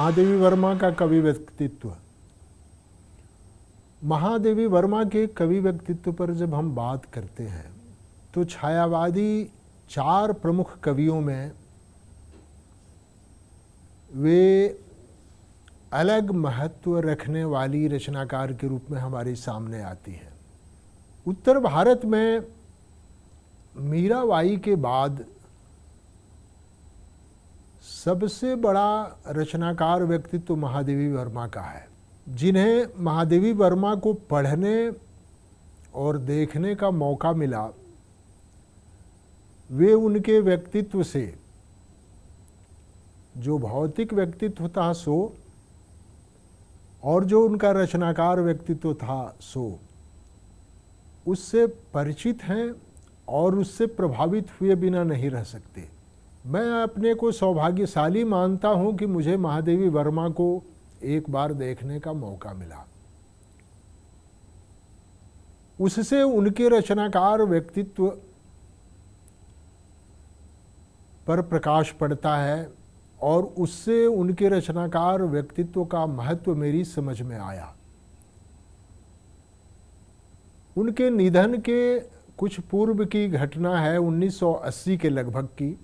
महादेवी वर्मा का कवि व्यक्तित्व। महादेवी वर्मा के कवि व्यक्तित्व पर जब हम बात करते हैं तो छायावादी 4 प्रमुख कवियों में वे अलग महत्व रखने वाली रचनाकार के रूप में हमारे सामने आती हैं। उत्तर भारत में मीराबाई के बाद सबसे बड़ा रचनाकार व्यक्तित्व महादेवी वर्मा का है। जिन्हें महादेवी वर्मा को पढ़ने और देखने का मौका मिला, वे उनके व्यक्तित्व से, जो भौतिक व्यक्तित्व था सो, और जो उनका रचनाकार व्यक्तित्व था सो, उससे परिचित हैं और उससे प्रभावित हुए बिना नहीं रह सकते। मैं अपने को सौभाग्यशाली मानता हूं कि मुझे महादेवी वर्मा को एक बार देखने का मौका मिला। उससे उनके रचनाकार व्यक्तित्व पर प्रकाश पड़ता है और उससे उनके रचनाकार व्यक्तित्व का महत्व मेरी समझ में आया। उनके निधन के कुछ पूर्व की घटना है 1980 के लगभग की।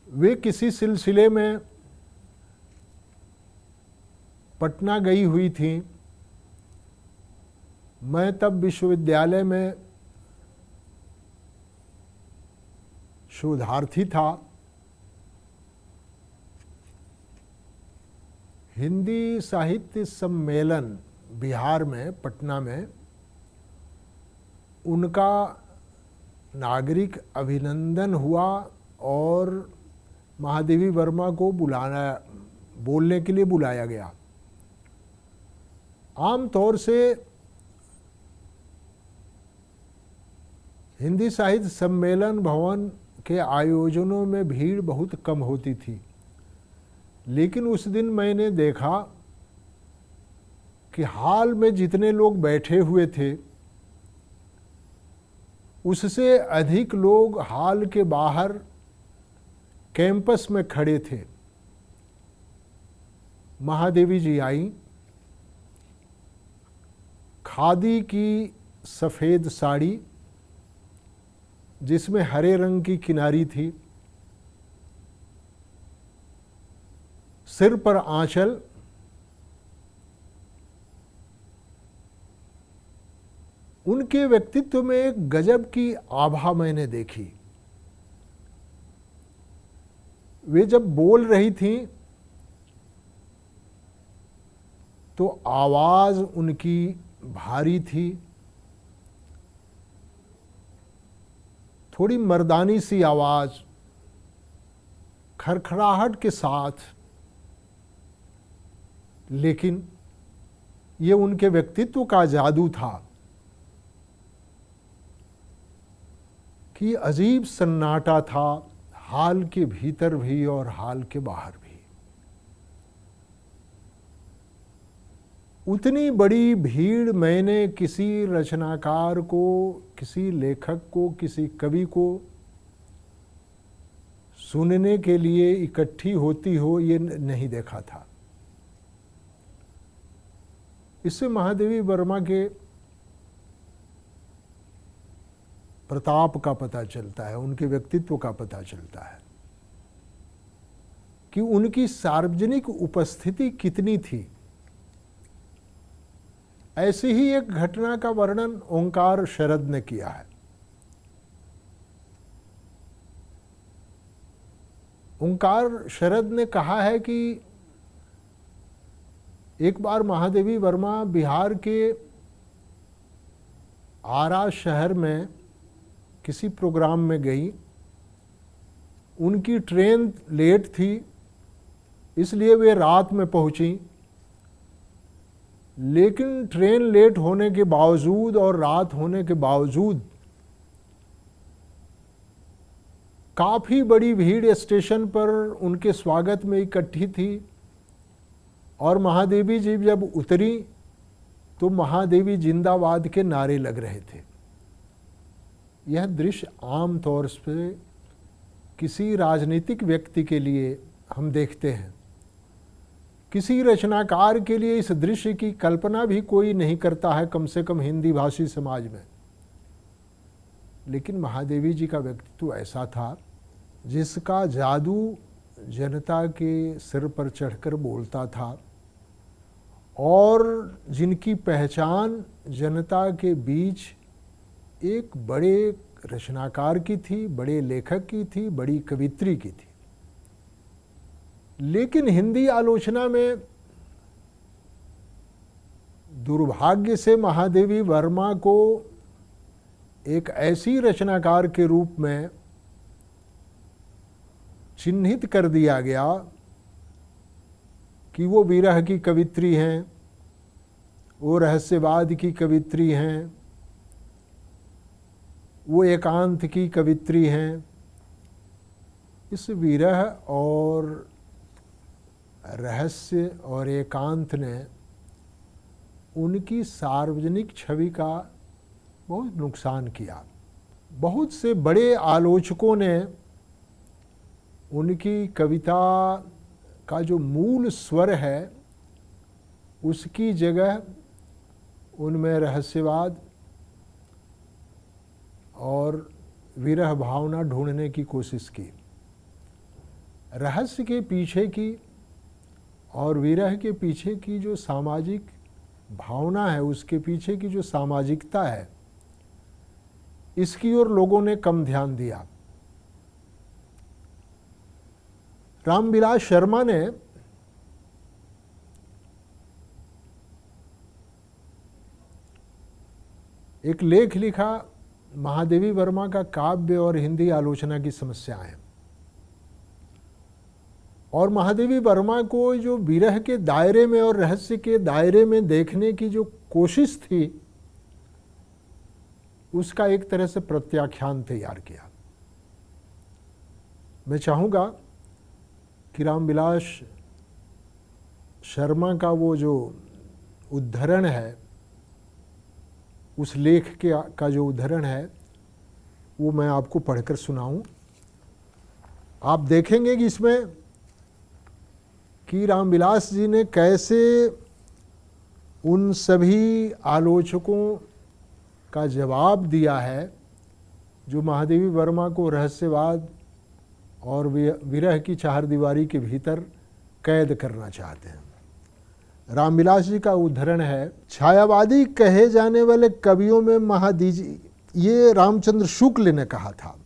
वे किसी सिलसिले में पटना गई हुई थी। मैं तब विश्वविद्यालय में शोधार्थी था। हिंदी साहित्य सम्मेलन बिहार में, पटना में, उनका नागरिक अभिनंदन हुआ और महादेवी वर्मा को बोलने के लिए बुलाया गया। आमतौर से हिंदी साहित्य सम्मेलन भवन के आयोजनों में भीड़ बहुत कम होती थी, लेकिन उस दिन मैंने देखा कि हाल में जितने लोग बैठे हुए थे उससे अधिक लोग हाल के बाहर कैंपस में खड़े थे। महादेवी जी आई। खादी की सफ़ेद साड़ी जिसमें हरे रंग की किनारी थी, सिर पर आंचल, उनके व्यक्तित्व में एक गजब की आभा मैंने देखी। वे जब बोल रही थीं तो आवाज़ उनकी भारी थी, थोड़ी मर्दानी सी आवाज़, खड़खड़ाहट के साथ, लेकिन ये उनके व्यक्तित्व का जादू था कि अजीब सन्नाटा था, हाल के भीतर भी और हाल के बाहर भी। उतनी बड़ी भीड़ मैंने किसी रचनाकार को, किसी लेखक को, किसी कवि को सुनने के लिए इकट्ठी होती हो ये नहीं देखा था। इससे महादेवी वर्मा के प्रताप का पता चलता है, उनके व्यक्तित्व का पता चलता है कि उनकी सार्वजनिक उपस्थिति कितनी थी। ऐसी ही एक घटना का वर्णन ओंकार शरद ने किया है। ओंकार शरद ने कहा है कि एक बार महादेवी वर्मा बिहार के आरा शहर में किसी प्रोग्राम में गई। उनकी ट्रेन लेट थी, इसलिए वे रात में पहुंची, लेकिन ट्रेन लेट होने के बावजूद और रात होने के बावजूद काफ़ी बड़ी भीड़ स्टेशन पर उनके स्वागत में इकट्ठी थी। और महादेवी जी जब उतरी तो महादेवी जिंदाबाद के नारे लग रहे थे। यह दृश्य आम तौर पे किसी राजनीतिक व्यक्ति के लिए हम देखते हैं, किसी रचनाकार के लिए इस दृश्य की कल्पना भी कोई नहीं करता है, कम से कम हिंदी भाषी समाज में। लेकिन महादेवी जी का व्यक्तित्व ऐसा था जिसका जादू जनता के सिर पर चढ़कर बोलता था और जिनकी पहचान जनता के बीच एक बड़े रचनाकार की थी, बड़े लेखक की थी, बड़ी कवित्री की थी। लेकिन हिंदी आलोचना में दुर्भाग्य से महादेवी वर्मा को एक ऐसी रचनाकार के रूप में चिन्हित कर दिया गया कि वो विरह की कवित्री हैं, वो रहस्यवाद की कवित्री हैं, वो एकांत की कवित्री हैं। इस विरह और रहस्य और एकांत ने उनकी सार्वजनिक छवि का बहुत नुकसान किया। बहुत से बड़े आलोचकों ने उनकी कविता का जो मूल स्वर है उसकी जगह उनमें रहस्यवाद और विरह भावना ढूंढने की कोशिश की। रहस्य के पीछे की और विरह के पीछे की जो सामाजिक भावना है, उसके पीछे की जो सामाजिकता है, इसकी ओर लोगों ने कम ध्यान दिया। रामविलास शर्मा ने एक लेख लिखा, महादेवी वर्मा का काव्य और हिंदी आलोचना की समस्याएं। और महादेवी वर्मा को जो विरह के दायरे में और रहस्य के दायरे में देखने की जो कोशिश थी, उसका एक तरह से प्रत्याख्यान तैयार किया। मैं चाहूँगा कि रामविलास शर्मा का वो जो उद्धरण है, उस लेख का जो उद्धरण है, वो मैं आपको पढ़कर सुनाऊं। आप देखेंगे कि इसमें कि रामविलास जी ने कैसे उन सभी आलोचकों का जवाब दिया है जो महादेवी वर्मा को रहस्यवाद और विरह की चारदीवारी के भीतर कैद करना चाहते हैं। रामविलास जी का उद्धरण है, छायावादी कहे जाने वाले कवियों में महादेवी, ये रामचंद्र शुक्ल ने कहा था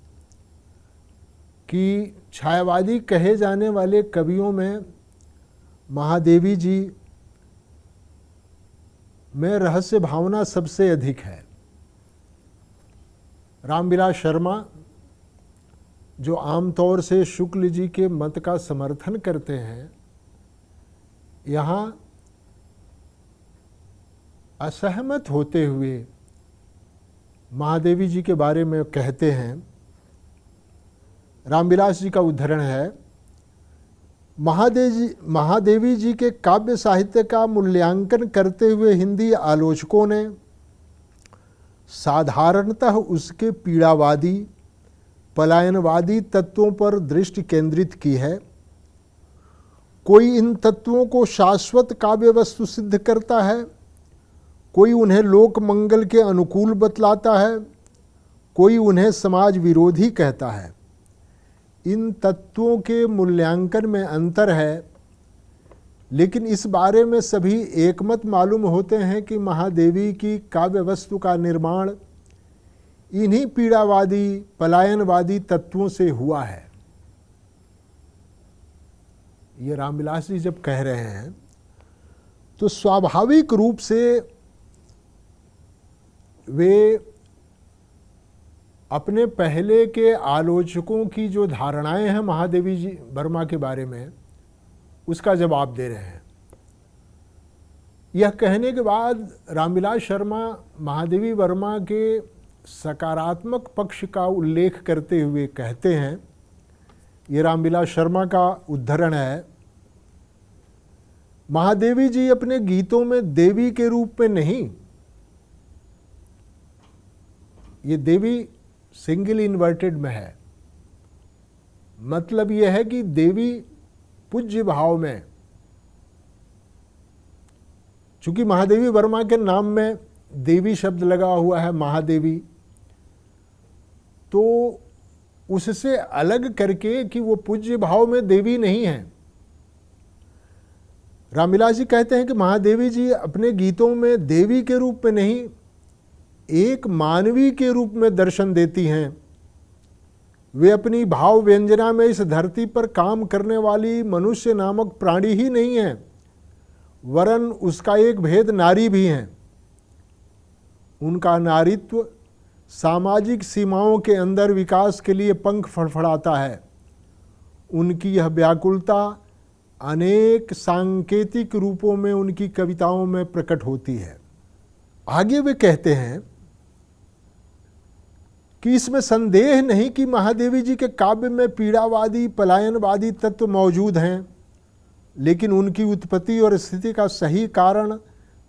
कि छायावादी कहे जाने वाले कवियों में महादेवी जी में रहस्य भावना सबसे अधिक है। रामविलास शर्मा जो आमतौर से शुक्ल जी के मत का समर्थन करते हैं, यहाँ असहमत होते हुए महादेवी जी के बारे में कहते हैं। रामविलास जी का उद्धरण है, महादेवी जी के काव्य साहित्य का मूल्यांकन करते हुए हिंदी आलोचकों ने साधारणतः उसके पीड़ावादी पलायनवादी तत्वों पर दृष्टि केंद्रित की है। कोई इन तत्वों को शाश्वत काव्य वस्तु सिद्ध करता है, कोई उन्हें लोक मंगल के अनुकूल बतलाता है, कोई उन्हें समाज विरोधी कहता है। इन तत्वों के मूल्यांकन में अंतर है, लेकिन इस बारे में सभी एकमत मालूम होते हैं कि महादेवी की काव्य वस्तु का निर्माण इन्हीं पीड़ावादी पलायनवादी तत्वों से हुआ है। ये रामविलास जी जब कह रहे हैं तो स्वाभाविक रूप से वे अपने पहले के आलोचकों की जो धारणाएं हैं महादेवी जी वर्मा के बारे में, उसका जवाब दे रहे हैं। यह कहने के बाद रामविलास शर्मा महादेवी वर्मा के सकारात्मक पक्ष का उल्लेख करते हुए कहते हैं, ये रामविलास शर्मा का उद्धरण है, महादेवी जी अपने गीतों में देवी के रूप में नहीं, ये देवी सिंगल इन्वर्टेड में है, मतलब यह है कि देवी पूज्य भाव में, चूंकि महादेवी वर्मा के नाम में देवी शब्द लगा हुआ है, महादेवी, तो उससे अलग करके कि वो पूज्य भाव में देवी नहीं है। रामविलास जी कहते हैं कि महादेवी जी अपने गीतों में देवी के रूप में नहीं, एक मानवी के रूप में दर्शन देती हैं। वे अपनी भाव व्यंजना में इस धरती पर काम करने वाली मनुष्य नामक प्राणी ही नहीं है, वरन उसका एक भेद नारी भी हैं। उनका नारीत्व सामाजिक सीमाओं के अंदर विकास के लिए पंख फड़फड़ाता है। उनकी यह व्याकुलता अनेक सांकेतिक रूपों में उनकी कविताओं में प्रकट होती है। आगे वे कहते हैं कि इसमें संदेह नहीं कि महादेवी जी के काव्य में पीड़ावादी, पलायनवादी तत्व मौजूद हैं, लेकिन उनकी उत्पत्ति और स्थिति का सही कारण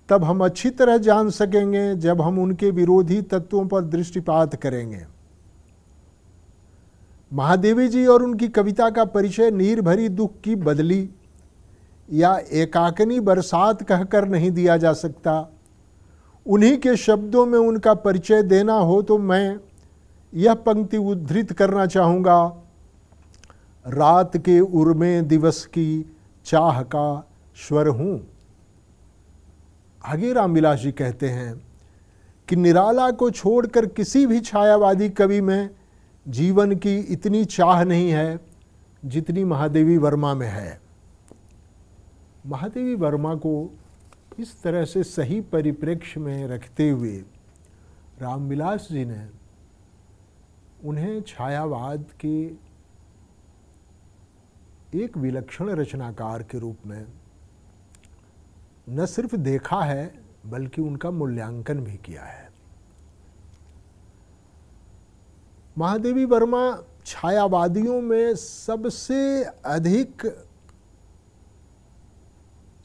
तब हम अच्छी तरह जान सकेंगे जब हम उनके विरोधी तत्वों पर दृष्टिपात करेंगे। महादेवी जी और उनकी कविता का परिचय नीर भरी दुख की बदली या एकाकिनी बरसात कहकर नहीं दिया जा सकता। उन्हीं के शब्दों में उनका परिचय देना हो तो मैं यह पंक्ति उद्धृत करना चाहूँगा। रात के उर्मे दिवस की चाह का स्वर हूँ। आगे रामविलास जी कहते हैं कि निराला को छोड़कर किसी भी छायावादी कवि में जीवन की इतनी चाह नहीं है जितनी महादेवी वर्मा में है। महादेवी वर्मा को इस तरह से सही परिप्रेक्ष्य में रखते हुए रामविलास जी ने उन्हें छायावाद के एक विलक्षण रचनाकार के रूप में न सिर्फ देखा है बल्कि उनका मूल्यांकन भी किया है। महादेवी वर्मा छायावादियों में सबसे अधिक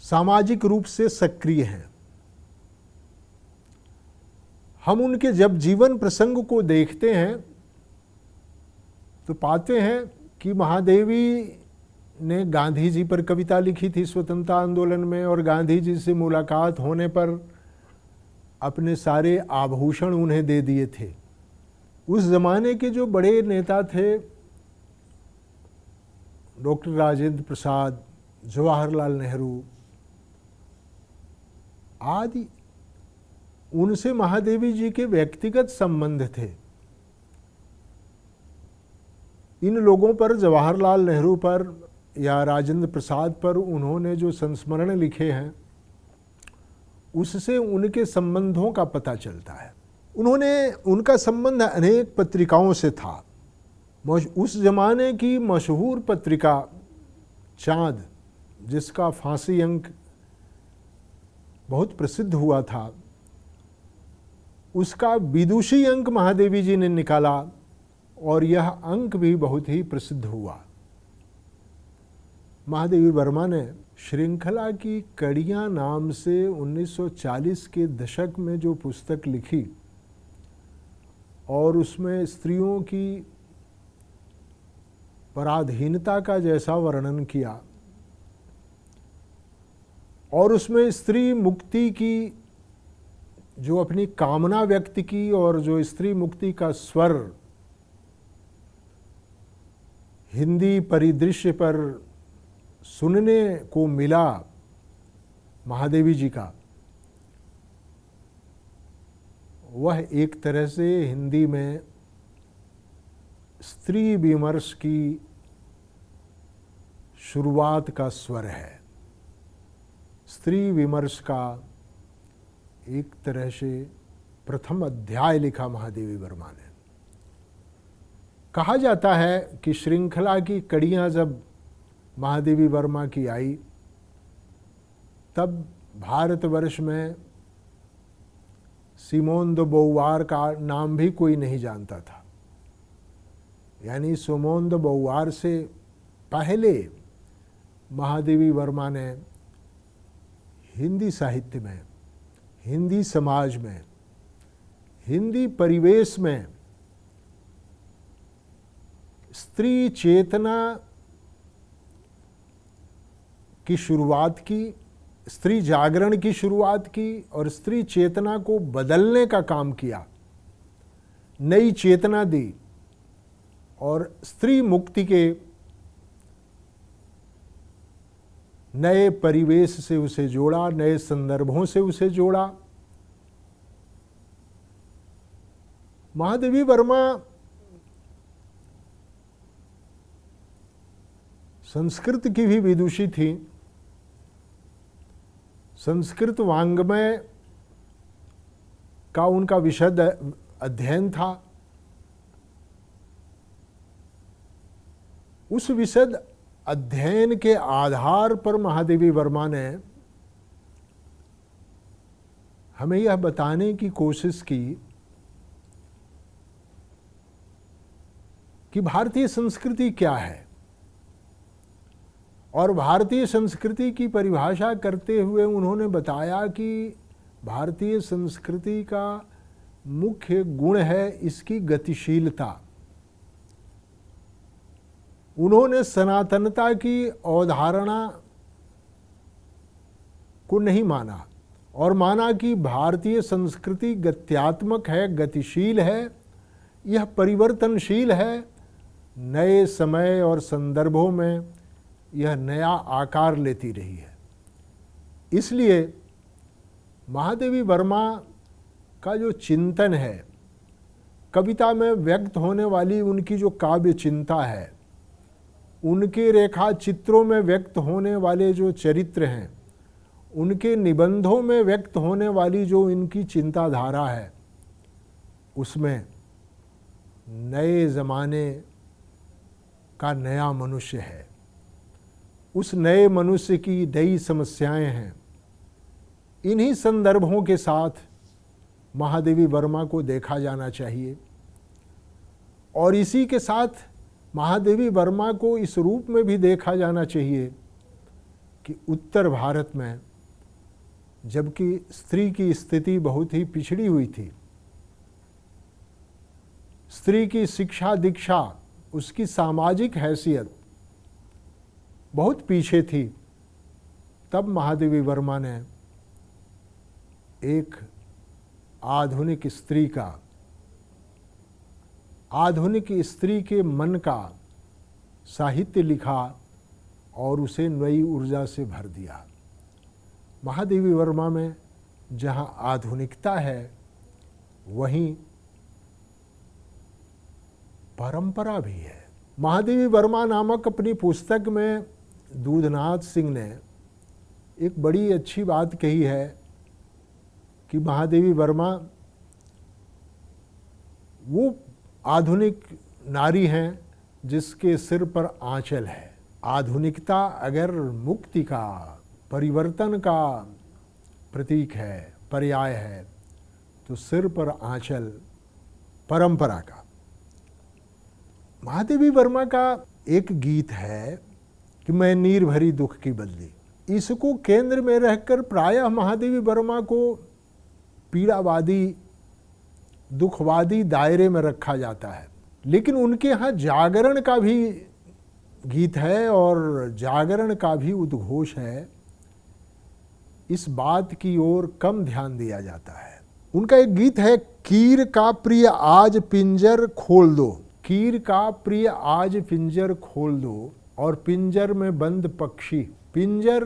सामाजिक रूप से सक्रिय हैं। हम उनके जब जीवन प्रसंग को देखते हैं तो पाते हैं कि महादेवी ने गांधी जी पर कविता लिखी थी स्वतंत्रता आंदोलन में, और गांधी जी से मुलाकात होने पर अपने सारे आभूषण उन्हें दे दिए थे। उस ज़माने के जो बड़े नेता थे, डॉक्टर राजेंद्र प्रसाद, जवाहरलाल नेहरू आदि, उनसे महादेवी जी के व्यक्तिगत संबंध थे। इन लोगों पर, जवाहरलाल नेहरू पर या राजेंद्र प्रसाद पर उन्होंने जो संस्मरण लिखे हैं उससे उनके संबंधों का पता चलता है। उनका संबंध अनेक पत्रिकाओं से था। उस जमाने की मशहूर पत्रिका चाँद, जिसका फांसी अंक बहुत प्रसिद्ध हुआ था, उसका विदुषी अंक महादेवी जी ने निकाला और यह अंक भी बहुत ही प्रसिद्ध हुआ। महादेवी वर्मा ने श्रृंखला की कड़ियाँ नाम से 1940 के दशक में जो पुस्तक लिखी और उसमें स्त्रियों की पराधीनता का जैसा वर्णन किया और उसमें स्त्री मुक्ति की जो अपनी कामना व्यक्त की और जो स्त्री मुक्ति का स्वर हिंदी परिदृश्य पर सुनने को मिला महादेवी जी का, वह एक तरह से हिंदी में स्त्री विमर्श की शुरुआत का स्वर है। स्त्री विमर्श का एक तरह से प्रथम अध्याय लिखा महादेवी वर्मा ने। कहा जाता है कि श्रृंखला की कड़ियाँ जब महादेवी वर्मा की आई तब भारतवर्ष में सिमोन दे बोवार का नाम भी कोई नहीं जानता था। यानी सिमोन दे बोवार से पहले महादेवी वर्मा ने हिंदी साहित्य में, हिंदी समाज में, हिंदी परिवेश में स्त्री चेतना की शुरुआत की, स्त्री जागरण की शुरुआत की और स्त्री चेतना को बदलने का काम किया, नई चेतना दी और स्त्री मुक्ति के नए परिवेश से उसे जोड़ा, नए संदर्भों से उसे जोड़ा। महादेवी वर्मा संस्कृत की भी विदुषी थी। संस्कृत वाङ्मय का उनका विशद अध्ययन था। उस विशद अध्ययन के आधार पर महादेवी वर्मा ने हमें यह बताने की कोशिश की कि भारतीय संस्कृति क्या है, और भारतीय संस्कृति की परिभाषा करते हुए उन्होंने बताया कि भारतीय संस्कृति का मुख्य गुण है इसकी गतिशीलता। उन्होंने सनातनता की अवधारणा को नहीं माना और माना कि भारतीय संस्कृति गत्यात्मक है, गतिशील है, यह परिवर्तनशील है, नए समय और संदर्भों में यह नया आकार लेती रही है। इसलिए महादेवी वर्मा का जो चिंतन है, कविता में व्यक्त होने वाली उनकी जो काव्य चिंता है, उनके रेखा चित्रों में व्यक्त होने वाले जो चरित्र हैं, उनके निबंधों में व्यक्त होने वाली जो इनकी चिंताधारा है, उसमें नए ज़माने का नया मनुष्य है, उस नए मनुष्य की नई समस्याएं हैं। इन्हीं संदर्भों के साथ महादेवी वर्मा को देखा जाना चाहिए और इसी के साथ महादेवी वर्मा को इस रूप में भी देखा जाना चाहिए कि उत्तर भारत में जबकि स्त्री की स्थिति बहुत ही पिछड़ी हुई थी, स्त्री की शिक्षा दीक्षा, उसकी सामाजिक हैसियत बहुत पीछे थी, तब महादेवी वर्मा ने एक आधुनिक स्त्री का, आधुनिक स्त्री के मन का साहित्य लिखा और उसे नई ऊर्जा से भर दिया। महादेवी वर्मा में जहाँ आधुनिकता है वहीं परंपरा भी है। महादेवी वर्मा नामक अपनी पुस्तक में दूधनाथ सिंह ने एक बड़ी अच्छी बात कही है कि महादेवी वर्मा वो आधुनिक नारी हैं जिसके सिर पर आंचल है। आधुनिकता अगर मुक्ति का, परिवर्तन का प्रतीक है, पर्याय है, तो सिर पर आंचल परंपरा का। महादेवी वर्मा का एक गीत है कि मैं नीर भरी दुख की बदली। इसको केंद्र में रहकर प्रायः महादेवी वर्मा को पीड़ावादी, दुखवादी दायरे में रखा जाता है, लेकिन उनके यहाँ जागरण का भी गीत है और जागरण का भी उद्घोष है। इस बात की ओर कम ध्यान दिया जाता है। उनका एक गीत है, कीर का प्रिय आज पिंजर खोल दो, कीर का प्रिय आज पिंजर खोल दो, और पिंजर में बंद पक्षी। पिंजर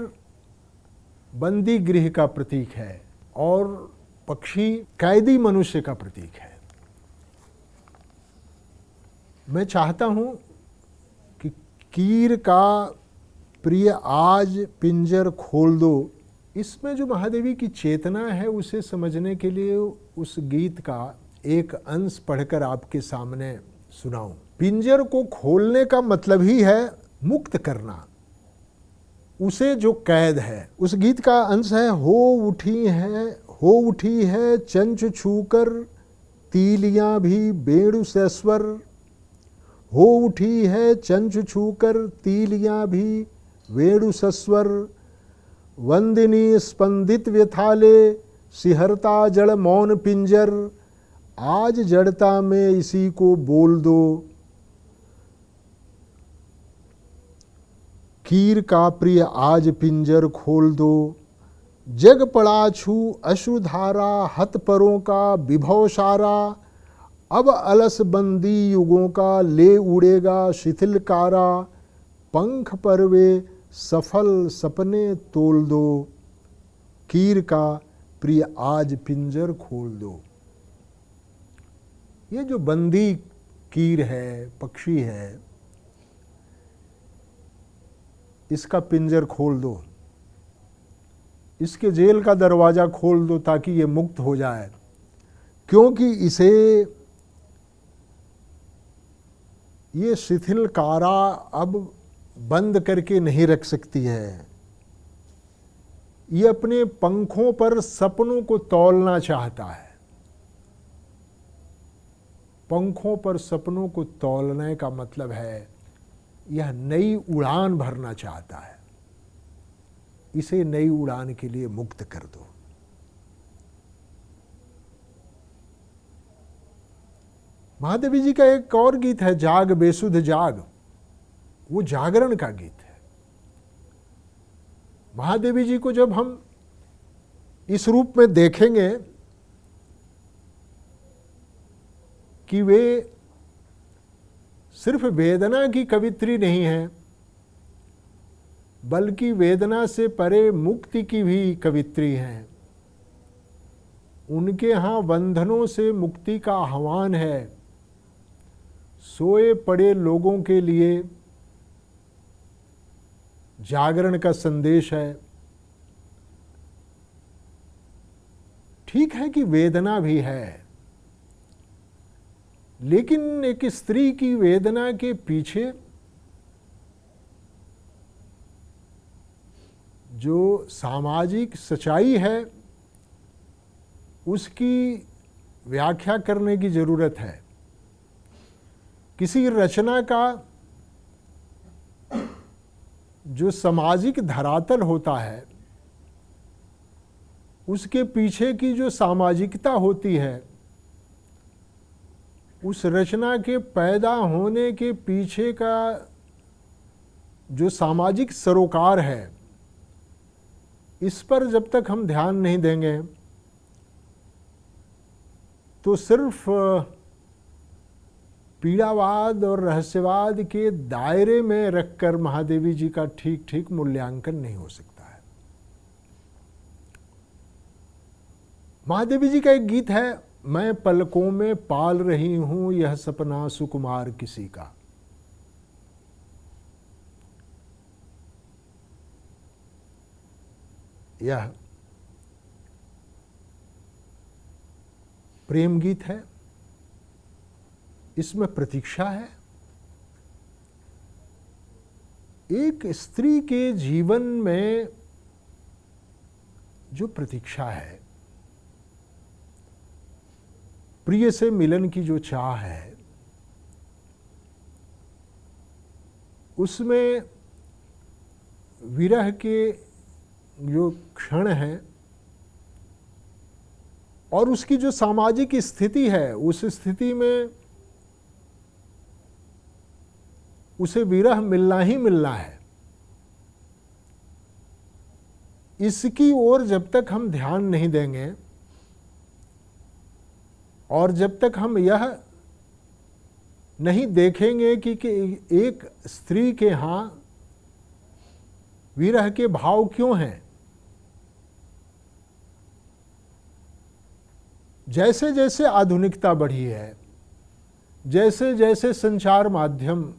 बंदी गृह का प्रतीक है और पक्षी कैदी मनुष्य का प्रतीक है। मैं चाहता हूं कि कीर का प्रिय आज पिंजर खोल दो, इसमें जो महादेवी की चेतना है उसे समझने के लिए उस गीत का एक अंश पढ़कर आपके सामने सुनाऊं। पिंजर को खोलने का मतलब ही है मुक्त करना, उसे जो कैद है। उस गीत का अंश है, हो उठी है चंच छूकर तीलियां भी बेणु से स्वर, हो उठी है चंच छूकर तीलियां भी वेणु सस्वर, वंदिनी स्पंदित व्यथाले सिहरता जड़ मौन पिंजर, आज जड़ता में इसी को बोल दो, कीर का प्रिय आज पिंजर खोल दो, जग पड़ा छू अश्रुधारा, हत परों का विभव सारा, अब अलस बंदी युगों का ले उड़ेगा शिथिल कारा, पंख पर वे सफल सपने तोल दो, कीर का प्रिय आज पिंजर खोल दो। ये जो बंदी कीर है, पक्षी है, इसका पिंजर खोल दो, इसके जेल का दरवाज़ा खोल दो ताकि ये मुक्त हो जाए, क्योंकि इसे ये शिथिल कारा अब बंद करके नहीं रख सकती है। ये अपने पंखों पर सपनों को तौलना चाहता है। पंखों पर सपनों को तौलने का मतलब है यह नई उड़ान भरना चाहता है। इसे नई उड़ान के लिए मुक्त कर दो। महादेवी जी का एक और गीत है, जाग बेसुध जाग, वो जागरण का गीत है। महादेवी जी को जब हम इस रूप में देखेंगे कि वे सिर्फ वेदना की कवित्री नहीं है, बल्कि वेदना से परे मुक्ति की भी कवित्री हैं। उनके यहाँ बंधनों से मुक्ति का आह्वान है। सोए पड़े लोगों के लिए जागरण का संदेश है। ठीक है कि वेदना भी है, लेकिन एक स्त्री की वेदना के पीछे जो सामाजिक सच्चाई है उसकी व्याख्या करने की जरूरत है। किसी रचना का जो सामाजिक धरातल होता है उसके पीछे की जो सामाजिकता होती है, उस रचना के पैदा होने के पीछे का जो सामाजिक सरोकार है, इस पर जब तक हम ध्यान नहीं देंगे तो सिर्फ पीड़ावाद और रहस्यवाद के दायरे में रखकर महादेवी जी का ठीक ठीक मूल्यांकन नहीं हो सकता है। महादेवी जी का एक गीत है, मैं पलकों में पाल रही हूं यह सपना सुकुमार किसी का। यह प्रेम गीत है, इसमें प्रतीक्षा है। एक स्त्री के जीवन में जो प्रतीक्षा है, प्रिय से मिलन की जो चाह है, उसमें विरह के जो क्षण है और उसकी जो सामाजिक स्थिति है, उस स्थिति में उसे विरह मिलना ही मिलना है। इसकी ओर जब तक हम ध्यान नहीं देंगे और जब तक हम यह नहीं देखेंगे कि एक स्त्री के यहाँ विरह के भाव क्यों हैं, जैसे जैसे आधुनिकता बढ़ी है, जैसे जैसे संचार माध्यम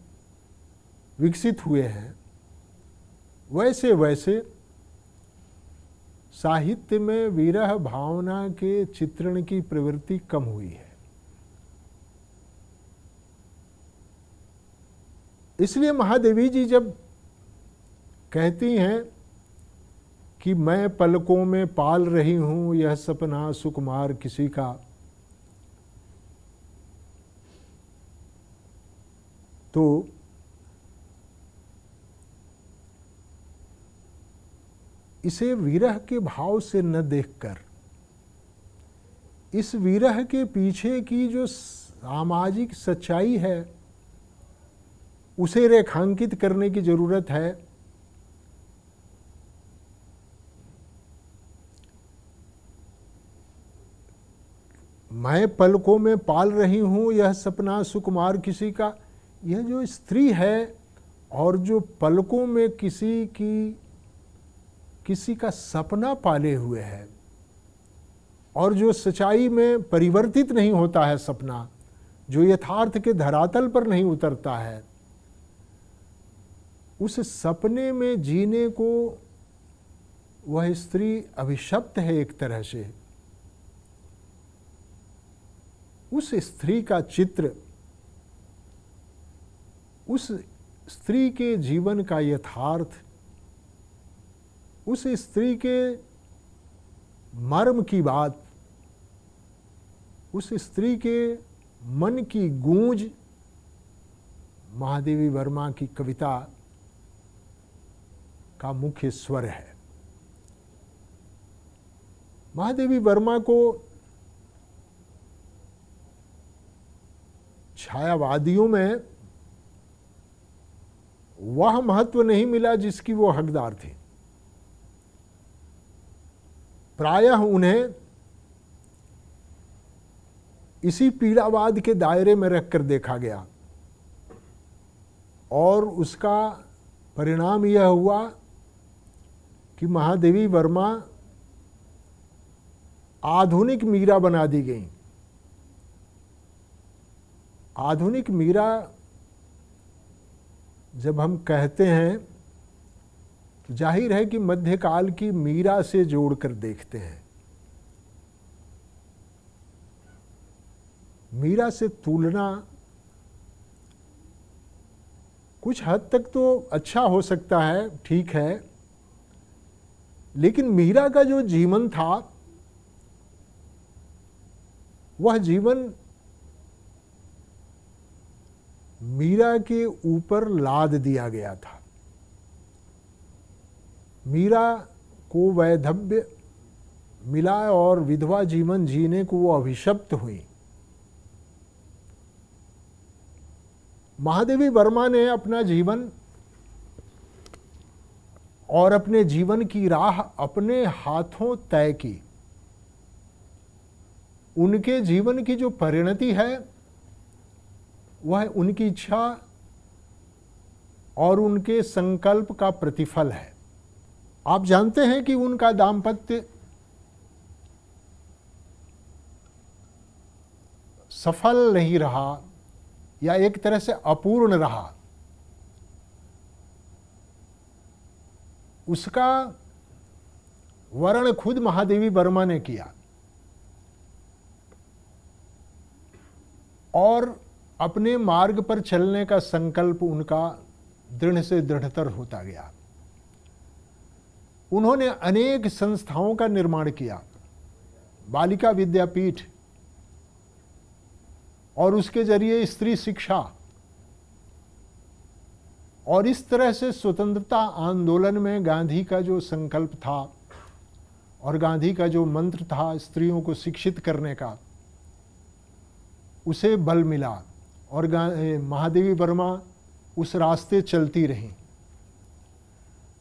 विकसित हुए हैं, वैसे वैसे साहित्य में विरह भावना के चित्रण की प्रवृत्ति कम हुई है। इसलिए महादेवी जी जब कहती हैं कि मैं पलकों में पाल रही हूं यह सपना सुकुमार किसी का, तो इसे विरह के भाव से न देखकर इस विरह के पीछे की जो सामाजिक सच्चाई है उसे रेखांकित करने की जरूरत है। मैं पलकों में पाल रही हूँ यह सपना सुकुमार किसी का, यह जो स्त्री है और जो पलकों में किसी का सपना पाले हुए है और जो सच्चाई में परिवर्तित नहीं होता है सपना, जो यथार्थ के धरातल पर नहीं उतरता है, उस सपने में जीने को वह स्त्री अभिशप्त है एक तरह से। उस स्त्री का चित्र, उस स्त्री के जीवन का यथार्थ, उस स्त्री के मर्म की बात, उस स्त्री के मन की गूंज महादेवी वर्मा की कविता का मुख्य स्वर है। महादेवी वर्मा को छायावादियों में वह महत्व नहीं मिला जिसकी वो हकदार थे। प्रायः उन्हें इसी पीड़ावाद के दायरे में रखकर देखा गया और उसका परिणाम यह हुआ कि महादेवी वर्मा आधुनिक मीरा बना दी गई। आधुनिक मीरा जब हम कहते हैं तो जाहिर है कि मध्यकाल की मीरा से जोड़कर देखते हैं। मीरा से तुलना कुछ हद तक तो अच्छा हो सकता है, ठीक है, लेकिन मीरा का जो जीवन था वह जीवन मीरा के ऊपर लाद दिया गया था। मीरा को वैधव्य मिला और विधवा जीवन जीने को वो अभिशप्त हुई। महादेवी वर्मा ने अपना जीवन और अपने जीवन की राह अपने हाथों तय की। उनके जीवन की जो परिणति है वह उनकी इच्छा और उनके संकल्प का प्रतिफल है। आप जानते हैं कि उनका दाम्पत्य सफल नहीं रहा या एक तरह से अपूर्ण रहा। उसका वर्णन खुद महादेवी वर्मा ने किया और अपने मार्ग पर चलने का संकल्प उनका दृढ़ से दृढ़तर होता गया। उन्होंने अनेक संस्थाओं का निर्माण किया, बालिका विद्यापीठ और उसके जरिए स्त्री शिक्षा, और इस तरह से स्वतंत्रता आंदोलन में गांधी का जो संकल्प था और गांधी का जो मंत्र था स्त्रियों को शिक्षित करने का, उसे बल मिला और महादेवी वर्मा उस रास्ते चलती रहीं।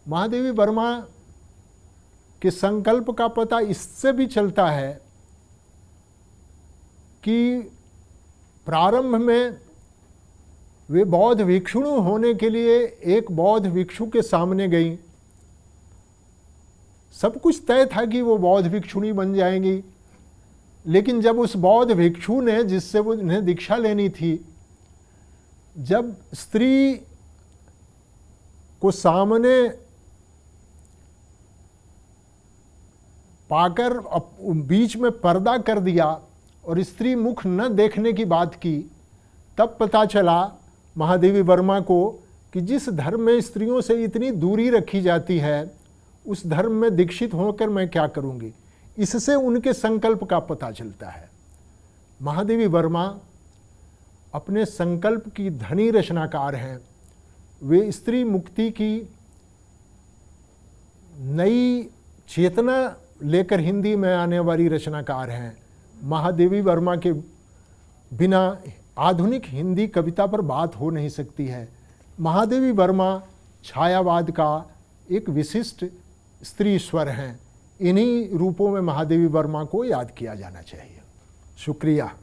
महादेवी वर्मा के संकल्प का पता इससे भी चलता है कि प्रारंभ में वे बौद्ध भिक्षुणी होने के लिए एक बौद्ध भिक्षु के सामने गईं। सब कुछ तय था कि वो बौद्ध भिक्षुणी बन जाएंगी, लेकिन जब उस बौद्ध भिक्षु ने, जिससे वो उन्हें दीक्षा लेनी थी, जब स्त्री को सामने पाकर बीच में पर्दा कर दिया और स्त्री मुख न देखने की बात की, तब पता चला महादेवी वर्मा को कि जिस धर्म में स्त्रियों से इतनी दूरी रखी जाती है उस धर्म में दीक्षित होकर मैं क्या करूंगी। इससे उनके संकल्प का पता चलता है। महादेवी वर्मा अपने संकल्प की धनी रचनाकार हैं। वे स्त्री मुक्ति की नई चेतना लेकर हिंदी में आने वाली रचनाकार हैं। महादेवी वर्मा के बिना आधुनिक हिंदी कविता पर बात हो नहीं सकती है। महादेवी वर्मा छायावाद का एक विशिष्ट स्त्री स्वर हैं। इन्हीं रूपों में महादेवी वर्मा को याद किया जाना चाहिए। शुक्रिया।